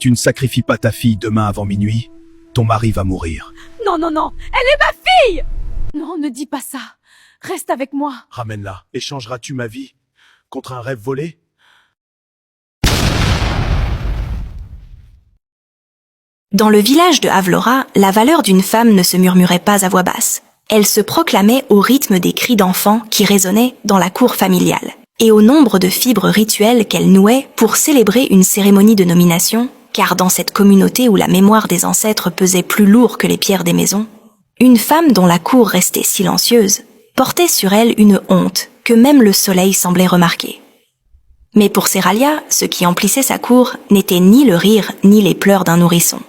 tu ne sacrifies pas ta fille demain avant minuit, ton mari va mourir. Non, non, non, elle est ma fille! Non, ne dis pas ça. Reste avec moi. Ramène-la. Échangeras-tu ma vie contre un rêve volé? Dans le village de Avlora, la valeur d'une femme ne se murmurait pas à voix basse. Elle se proclamait au rythme des cris d'enfants qui résonnaient dans la cour familiale, et au nombre de fibres rituelles qu'elle nouait pour célébrer une cérémonie de nomination, car dans cette communauté où la mémoire des ancêtres pesait plus lourd que les pierres des maisons, une femme dont la cour restait silencieuse portait sur elle une honte que même le soleil semblait remarquer. Mais pour Seralia, ce qui emplissait sa cour n'était ni le rire ni les pleurs d'un nourrisson,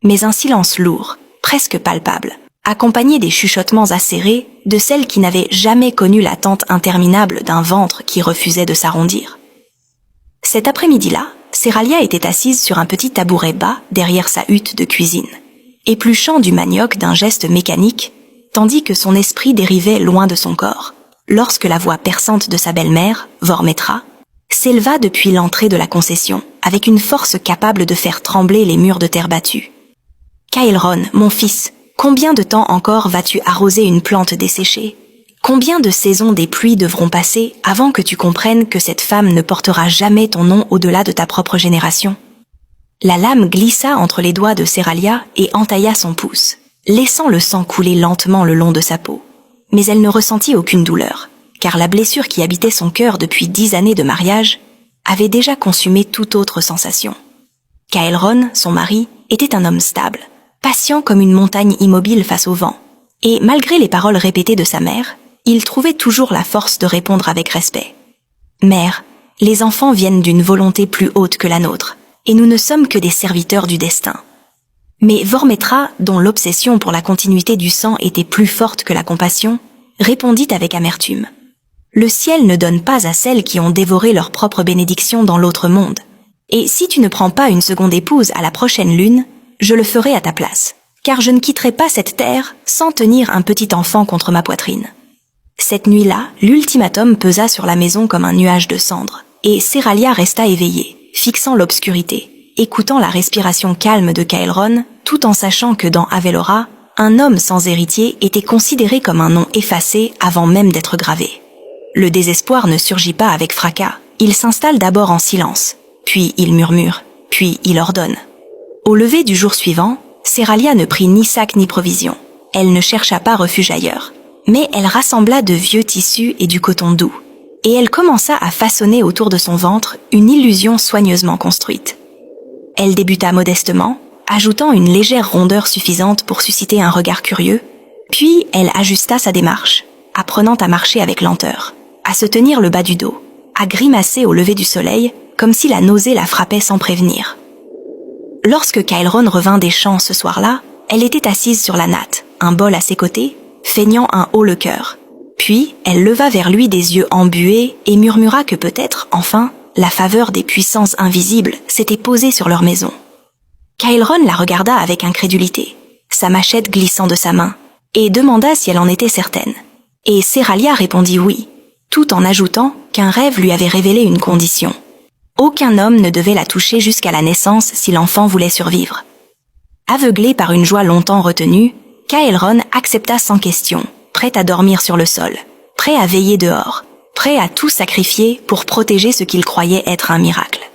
mais un silence lourd, presque palpable, accompagné des chuchotements acérés de celle qui n'avait jamais connu l'attente interminable d'un ventre qui refusait de s'arrondir. Cet après-midi-là, Seralia était assise sur un petit tabouret bas derrière sa hutte de cuisine, épluchant du manioc d'un geste mécanique, tandis que son esprit dérivait loin de son corps, lorsque la voix perçante de sa belle-mère, Vormetra, s'éleva depuis l'entrée de la concession, avec une force capable de faire trembler les murs de terre battue. « Kaelron, mon fils, combien de temps encore vas-tu arroser une plante desséchée? Combien de saisons des pluies devront passer avant que tu comprennes que cette femme ne portera jamais ton nom au-delà de ta propre génération ?» La lame glissa entre les doigts de Seralia et entailla son pouce, laissant le sang couler lentement le long de sa peau. Mais elle ne ressentit aucune douleur, car la blessure qui habitait son cœur depuis 10 années de mariage avait déjà consumé toute autre sensation. Kaelron, son mari, était un homme stable, patient comme une montagne immobile face au vent, et malgré les paroles répétées de sa mère, il trouvait toujours la force de répondre avec respect. « Mère, les enfants viennent d'une volonté plus haute que la nôtre, et nous ne sommes que des serviteurs du destin. » Mais Vormetra, dont l'obsession pour la continuité du sang était plus forte que la compassion, répondit avec amertume. « Le ciel ne donne pas à celles qui ont dévoré leur propre bénédiction dans l'autre monde. Et si tu ne prends pas une seconde épouse à la prochaine lune, je le ferai à ta place, car je ne quitterai pas cette terre sans tenir un petit enfant contre ma poitrine. » Cette nuit-là, l'ultimatum pesa sur la maison comme un nuage de cendres, et Seralia resta éveillée, fixant l'obscurité, écoutant la respiration calme de Kaelron, tout en sachant que dans Avlora, un homme sans héritier était considéré comme un nom effacé avant même d'être gravé. Le désespoir ne surgit pas avec fracas, il s'installe d'abord en silence, puis il murmure, puis il ordonne. Au lever du jour suivant, Seralia ne prit ni sac ni provision. Elle ne chercha pas refuge ailleurs, mais elle rassembla de vieux tissus et du coton doux, et elle commença à façonner autour de son ventre une illusion soigneusement construite. Elle débuta modestement, ajoutant une légère rondeur suffisante pour susciter un regard curieux, puis elle ajusta sa démarche, apprenant à marcher avec lenteur, à se tenir le bas du dos, à grimacer au lever du soleil, comme si la nausée la frappait sans prévenir. Lorsque Kaelron revint des champs ce soir-là, elle était assise sur la natte, un bol à ses côtés, feignant un haut le cœur. Puis, elle leva vers lui des yeux embués et murmura que peut-être, enfin, la faveur des puissances invisibles s'était posée sur leur maison. Kaelron la regarda avec incrédulité, sa machette glissant de sa main, et demanda si elle en était certaine. Et Seralia répondit oui, tout en ajoutant qu'un rêve lui avait révélé une condition. Aucun homme ne devait la toucher jusqu'à la naissance si l'enfant voulait survivre. Aveuglé par une joie longtemps retenue, Kaelron accepta sans question, prêt à dormir sur le sol, prêt à veiller dehors, prêt à tout sacrifier pour protéger ce qu'il croyait être un miracle.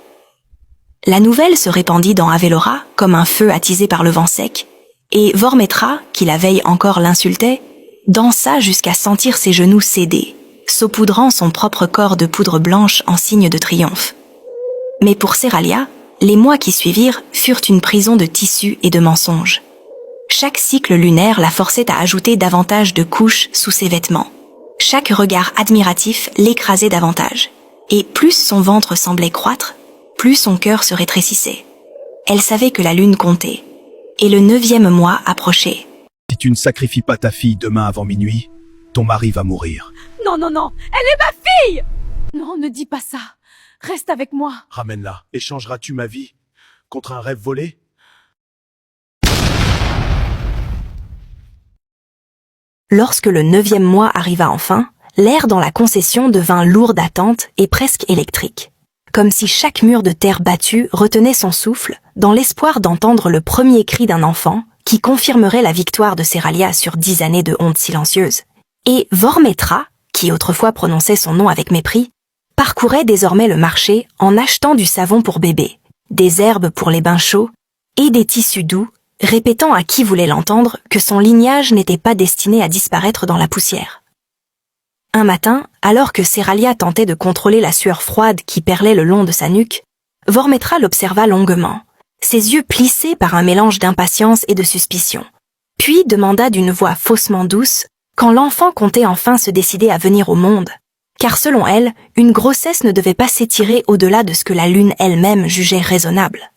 La nouvelle se répandit dans Avlora comme un feu attisé par le vent sec, et Vormetra, qui la veille encore l'insultait, dansa jusqu'à sentir ses genoux céder, saupoudrant son propre corps de poudre blanche en signe de triomphe. Mais pour Seralia, les mois qui suivirent furent une prison de tissus et de mensonges. Chaque cycle lunaire la forçait à ajouter davantage de couches sous ses vêtements. Chaque regard admiratif l'écrasait davantage. Et plus son ventre semblait croître, plus son cœur se rétrécissait. Elle savait que la lune comptait. Et le 9e mois approchait. Si tu ne sacrifies pas ta fille demain avant minuit, ton mari va mourir. Non, non, non, elle est ma fille! Non, ne dis pas ça. Reste avec moi. Ramène-la. Échangeras-tu ma vie contre un rêve volé? Lorsque le 9e mois arriva enfin, l'air dans la concession devint lourd d'attente et presque électrique. comme si chaque mur de terre battue retenait son souffle, dans l'espoir d'entendre le premier cri d'un enfant qui confirmerait la victoire de Seralia sur 10 années de honte silencieuse. Et Vormetra, qui autrefois prononçait son nom avec mépris, parcourait désormais le marché en achetant du savon pour bébé, des herbes pour les bains chauds et des tissus doux, répétant à qui voulait l'entendre que son lignage n'était pas destiné à disparaître dans la poussière. Un matin, alors que Seralia tentait de contrôler la sueur froide qui perlait le long de sa nuque, Vormetra l'observa longuement, ses yeux plissés par un mélange d'impatience et de suspicion, puis demanda d'une voix faussement douce quand l'enfant comptait enfin se décider à venir au monde, car selon elle, une grossesse ne devait pas s'étirer au-delà de ce que la lune elle-même jugeait raisonnable.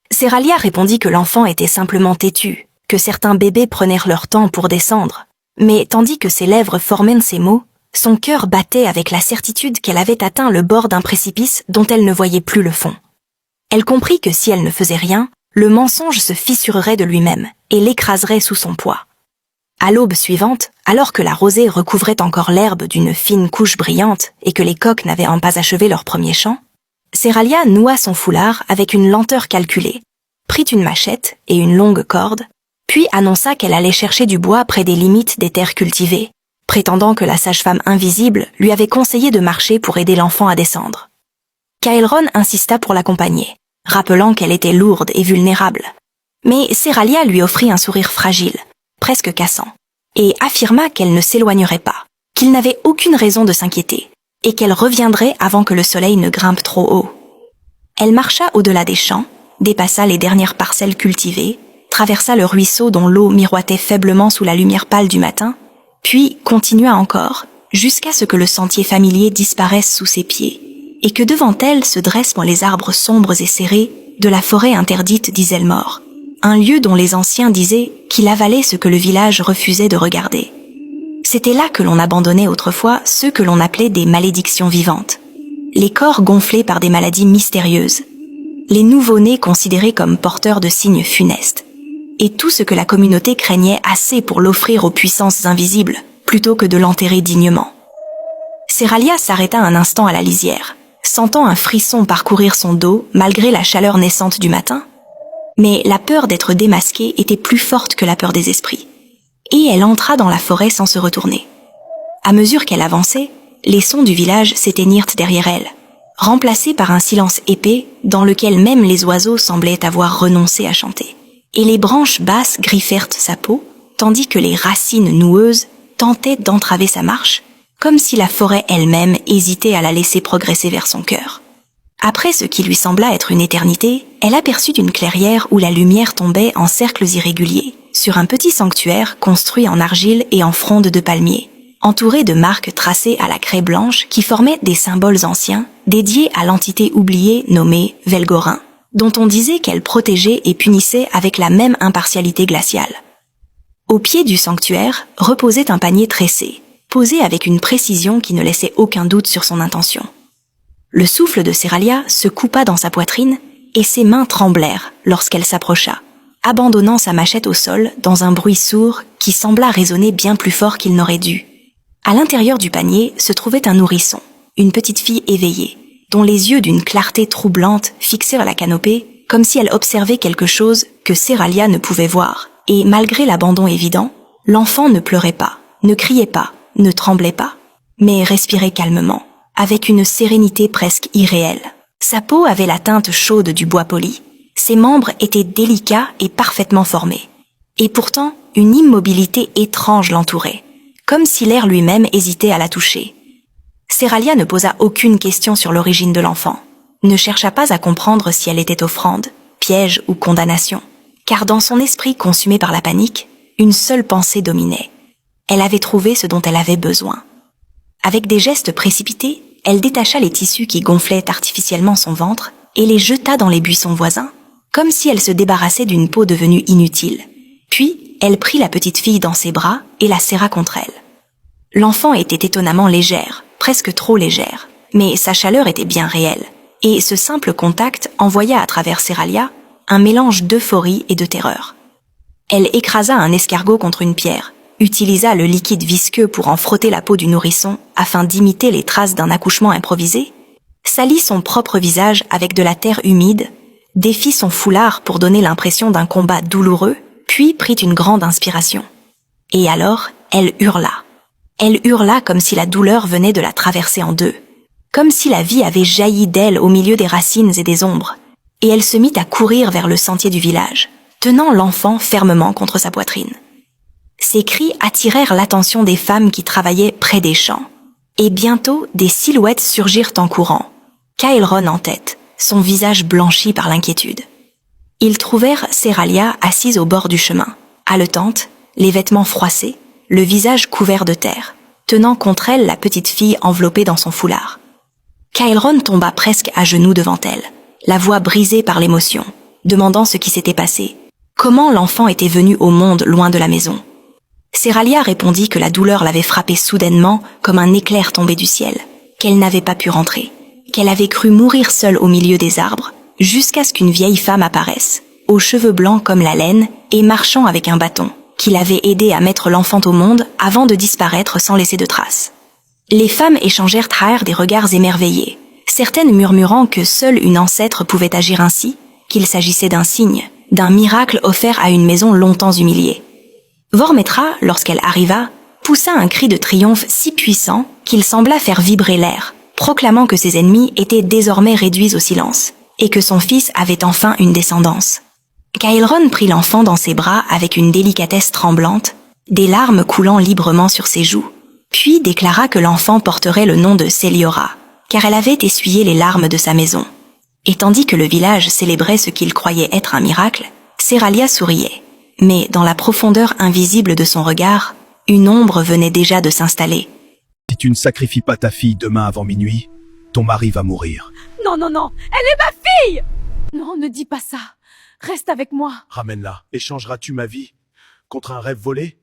Seralia répondit que l'enfant était simplement têtu, que certains bébés prenèrent leur temps pour descendre, mais tandis que ses lèvres formaient ces mots, son cœur battait avec la certitude qu'elle avait atteint le bord d'un précipice dont elle ne voyait plus le fond. Elle comprit que si elle ne faisait rien, le mensonge se fissurerait de lui-même et l'écraserait sous son poids. À l'aube suivante, alors que la rosée recouvrait encore l'herbe d'une fine couche brillante et que les coqs n'avaient pas achevé leur premier chant, Seralia noua son foulard avec une lenteur calculée, prit une machette et une longue corde, puis annonça qu'elle allait chercher du bois près des limites des terres cultivées, prétendant que la sage-femme invisible lui avait conseillé de marcher pour aider l'enfant à descendre. Kaelron insista pour l'accompagner, rappelant qu'elle était lourde et vulnérable. Mais Seralia lui offrit un sourire fragile, presque cassant, et affirma qu'elle ne s'éloignerait pas, qu'il n'avait aucune raison de s'inquiéter, et qu'elle reviendrait avant que le soleil ne grimpe trop haut. Elle marcha au-delà des champs, dépassa les dernières parcelles cultivées, traversa le ruisseau dont l'eau miroitait faiblement sous la lumière pâle du matin, puis continua encore, jusqu'à ce que le sentier familier disparaisse sous ses pieds, et que devant elle se dressent les arbres sombres et serrés de la forêt interdite d'Iselmore, un lieu dont les anciens disaient qu'il avalait ce que le village refusait de regarder. C'était là que l'on abandonnait autrefois ceux que l'on appelait des malédictions vivantes, les corps gonflés par des maladies mystérieuses, les nouveau-nés considérés comme porteurs de signes funestes, et tout ce que la communauté craignait assez pour l'offrir aux puissances invisibles, plutôt que de l'enterrer dignement. Seralia s'arrêta un instant à la lisière, sentant un frisson parcourir son dos malgré la chaleur naissante du matin, mais la peur d'être démasquée était plus forte que la peur des esprits, et elle entra dans la forêt sans se retourner. À mesure qu'elle avançait, les sons du village s'éteignirent derrière elle, remplacés par un silence épais dans lequel même les oiseaux semblaient avoir renoncé à chanter. Et les branches basses griffèrent sa peau, tandis que les racines noueuses tentaient d'entraver sa marche, comme si la forêt elle-même hésitait à la laisser progresser vers son cœur. Après ce qui lui sembla être une éternité, elle aperçut une clairière où la lumière tombait en cercles irréguliers, sur un petit sanctuaire construit en argile et en fronde de palmiers, entouré de marques tracées à la craie blanche qui formaient des symboles anciens, dédiés à l'entité oubliée nommée Velgorin, dont on disait qu'elle protégeait et punissait avec la même impartialité glaciale. Au pied du sanctuaire reposait un panier tressé, posé avec une précision qui ne laissait aucun doute sur son intention. Le souffle de Seralia se coupa dans sa poitrine et ses mains tremblèrent lorsqu'elle s'approcha, abandonnant sa machette au sol dans un bruit sourd qui sembla résonner bien plus fort qu'il n'aurait dû. À l'intérieur du panier se trouvait un nourrisson, une petite fille éveillée, dont les yeux d'une clarté troublante fixèrent la canopée comme si elle observait quelque chose que Seralia ne pouvait voir. Et malgré l'abandon évident, l'enfant ne pleurait pas, ne criait pas, ne tremblait pas, mais respirait calmement, avec une sérénité presque irréelle. Sa peau avait la teinte chaude du bois poli, ses membres étaient délicats et parfaitement formés. Et pourtant, une immobilité étrange l'entourait, comme si l'air lui-même hésitait à la toucher. Seralia ne posa aucune question sur l'origine de l'enfant, ne chercha pas à comprendre si elle était offrande, piège ou condamnation, car dans son esprit consumé par la panique, une seule pensée dominait. Elle avait trouvé ce dont elle avait besoin. Avec des gestes précipités, elle détacha les tissus qui gonflaient artificiellement son ventre et les jeta dans les buissons voisins, comme si elle se débarrassait d'une peau devenue inutile. Puis, elle prit la petite fille dans ses bras et la serra contre elle. L'enfant était étonnamment légère, presque trop légère, mais sa chaleur était bien réelle, et ce simple contact envoya à travers Seralia un mélange d'euphorie et de terreur. Elle écrasa un escargot contre une pierre, utilisa le liquide visqueux pour en frotter la peau du nourrisson afin d'imiter les traces d'un accouchement improvisé, salit son propre visage avec de la terre humide, défit son foulard pour donner l'impression d'un combat douloureux, puis prit une grande inspiration. Et alors, elle hurla. Elle hurla comme si la douleur venait de la traverser en deux, comme si la vie avait jailli d'elle au milieu des racines et des ombres, et elle se mit à courir vers le sentier du village, tenant l'enfant fermement contre sa poitrine. Ces cris attirèrent l'attention des femmes qui travaillaient près des champs, et bientôt des silhouettes surgirent en courant, Caëlron en tête, son visage blanchi par l'inquiétude. Ils trouvèrent Séralia assise au bord du chemin, haletante, les vêtements froissés, le visage couvert de terre, tenant contre elle la petite fille enveloppée dans son foulard. Caëlron tomba presque à genoux devant elle, la voix brisée par l'émotion, demandant ce qui s'était passé, comment l'enfant était venu au monde loin de la maison. Séralia répondit que la douleur l'avait frappée soudainement comme un éclair tombé du ciel, qu'elle n'avait pas pu rentrer, qu'elle avait cru mourir seule au milieu des arbres, jusqu'à ce qu'une vieille femme apparaisse, aux cheveux blancs comme la laine et marchant avec un bâton, qui l'avait aidée à mettre l'enfant au monde avant de disparaître sans laisser de traces. Les femmes échangèrent des regards émerveillés, certaines murmurant que seule une ancêtre pouvait agir ainsi, qu'il s'agissait d'un signe, d'un miracle offert à une maison longtemps humiliée. Vormetra, lorsqu'elle arriva, poussa un cri de triomphe si puissant qu'il sembla faire vibrer l'air, proclamant que ses ennemis étaient désormais réduits au silence, et que son fils avait enfin une descendance. Caëlron prit l'enfant dans ses bras avec une délicatesse tremblante, des larmes coulant librement sur ses joues, puis déclara que l'enfant porterait le nom de Séliora, car elle avait essuyé les larmes de sa maison. Et tandis que le village célébrait ce qu'il croyait être un miracle, Séralia souriait. Mais dans la profondeur invisible de son regard, une ombre venait déjà de s'installer. Si tu ne sacrifies pas ta fille demain avant minuit, ton mari va mourir. Non, non, non, elle est ma fille! Non, ne dis pas ça. Reste avec moi. Ramène-la. Échangeras-tu ma vie contre un rêve volé?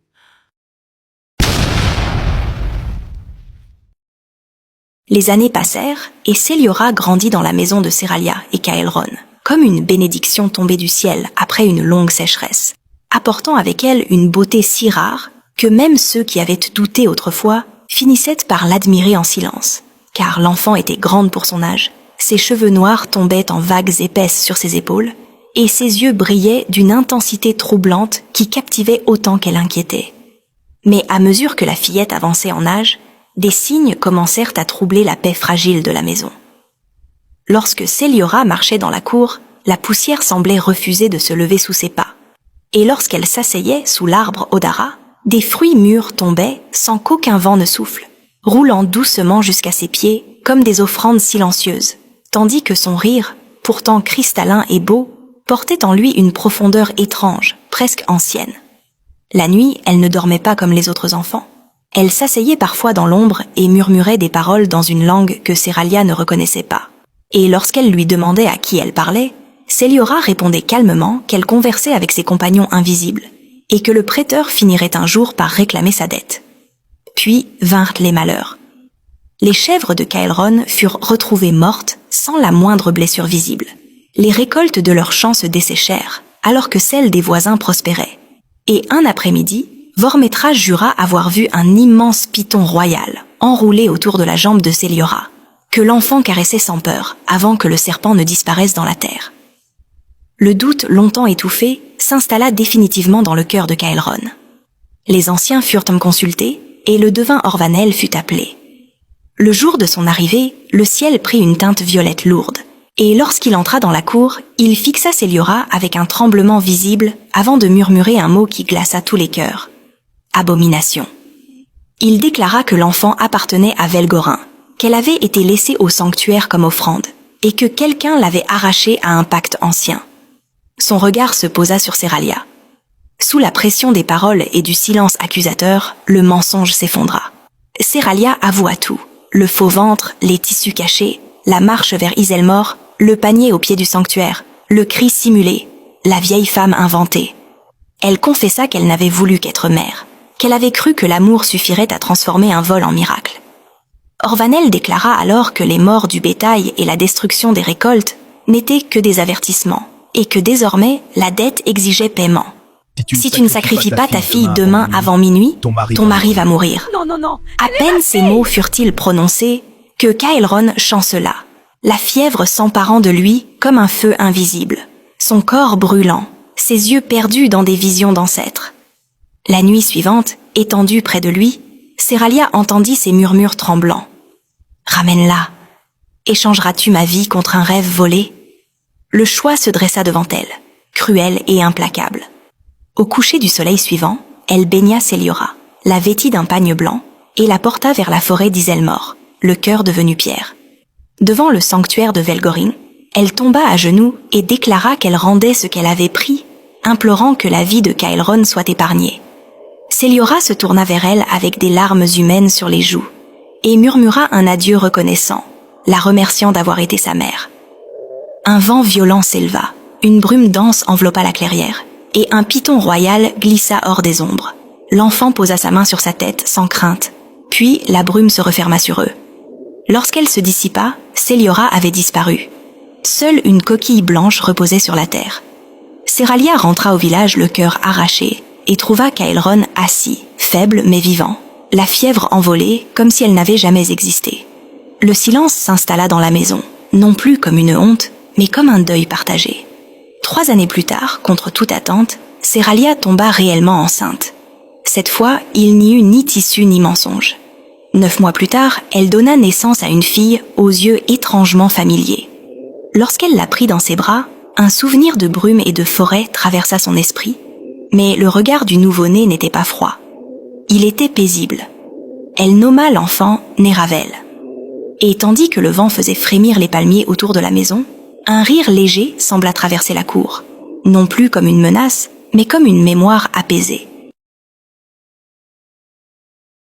Les années passèrent, et Séliora grandit dans la maison de Séralia et Caëlron, comme une bénédiction tombée du ciel après une longue sécheresse, apportant avec elle une beauté si rare que même ceux qui avaient douté autrefois finissaient par l'admirer en silence, car l'enfant était grande pour son âge, ses cheveux noirs tombaient en vagues épaisses sur ses épaules, et ses yeux brillaient d'une intensité troublante qui captivait autant qu'elle inquiétait. Mais à mesure que la fillette avançait en âge, des signes commencèrent à troubler la paix fragile de la maison. Lorsque Séliora marchait dans la cour, la poussière semblait refuser de se lever sous ses pas. Et lorsqu'elle s'asseyait sous l'arbre Odara, des fruits mûrs tombaient sans qu'aucun vent ne souffle, roulant doucement jusqu'à ses pieds comme des offrandes silencieuses, tandis que son rire, pourtant cristallin et beau, portait en lui une profondeur étrange, presque ancienne. La nuit, elle ne dormait pas comme les autres enfants. Elle s'asseyait parfois dans l'ombre et murmurait des paroles dans une langue que Séralia ne reconnaissait pas. Et lorsqu'elle lui demandait à qui elle parlait, Séliora répondait calmement qu'elle conversait avec ses compagnons invisibles et que le prêteur finirait un jour par réclamer sa dette. Puis vinrent les malheurs. Les chèvres de Caëlron furent retrouvées mortes sans la moindre blessure visible. Les récoltes de leurs champs se desséchèrent, alors que celles des voisins prospéraient. Et un après-midi, Vormetra jura avoir vu un immense python royal, enroulé autour de la jambe de Séliora, que l'enfant caressait sans peur, avant que le serpent ne disparaisse dans la terre. Le doute longtemps étouffé s'installa définitivement dans le cœur de Caëlron. Les anciens furent consultés, et le devin Orvanel fut appelé. Le jour de son arrivée, le ciel prit une teinte violette lourde, et lorsqu'il entra dans la cour, il fixa Séliora avec un tremblement visible avant de murmurer un mot qui glaça tous les cœurs. Abomination. Il déclara que l'enfant appartenait à Velgorin, qu'elle avait été laissée au sanctuaire comme offrande, et que quelqu'un l'avait arrachée à un pacte ancien. Son regard se posa sur Séralia. Sous la pression des paroles et du silence accusateur, le mensonge s'effondra. Séralia avoua tout, le faux ventre, les tissus cachés, la marche vers Iselmore, le panier au pied du sanctuaire, le cri simulé, la vieille femme inventée. Elle confessa qu'elle n'avait voulu qu'être mère, qu'elle avait cru que l'amour suffirait à transformer un vol en miracle. Orvanel déclara alors que les morts du bétail et la destruction des récoltes n'étaient que des avertissements, et que désormais la dette exigeait paiement. Si tu ne sacrifies pas ta fille demain avant minuit, ton mari va mourir. Non, non, non. À peine ces mots furent-ils prononcés que Caëlron chancela, la fièvre s'emparant de lui comme un feu invisible, son corps brûlant, ses yeux perdus dans des visions d'ancêtres. La nuit suivante, étendue près de lui, Séralia entendit ces murmures tremblants. « Ramène-la. Échangeras-tu ma vie contre un rêve volé ?» Le choix se dressa devant elle, cruel et implacable. Au coucher du soleil suivant, elle baigna Séliora, la vêtit d'un pagne blanc, et la porta vers la forêt d'Iselmore, le cœur devenu pierre. Devant le sanctuaire de Velgorin, elle tomba à genoux et déclara qu'elle rendait ce qu'elle avait pris, implorant que la vie de Caelron soit épargnée. Séliora se tourna vers elle avec des larmes humaines sur les joues, et murmura un adieu reconnaissant, la remerciant d'avoir été sa mère. Un vent violent s'éleva, une brume dense enveloppa la clairière, et un python royal glissa hors des ombres. L'enfant posa sa main sur sa tête, sans crainte, puis la brume se referma sur eux. Lorsqu'elle se dissipa, Séliora avait disparu. Seule une coquille blanche reposait sur la terre. Séralia rentra au village le cœur arraché, et trouva Caelron assis, faible mais vivant, la fièvre envolée comme si elle n'avait jamais existé. Le silence s'installa dans la maison, non plus comme une honte, mais comme un deuil partagé. 3 années plus tard, contre toute attente, Séralia tomba réellement enceinte. Cette fois, il n'y eut ni tissu ni mensonge. 9 mois plus tard, elle donna naissance à une fille aux yeux étrangement familiers. Lorsqu'elle la prit dans ses bras, un souvenir de brume et de forêt traversa son esprit, mais le regard du nouveau-né n'était pas froid. Il était paisible. Elle nomma l'enfant Néravel. Et tandis que le vent faisait frémir les palmiers autour de la maison, un rire léger sembla traverser la cour, non plus comme une menace, mais comme une mémoire apaisée.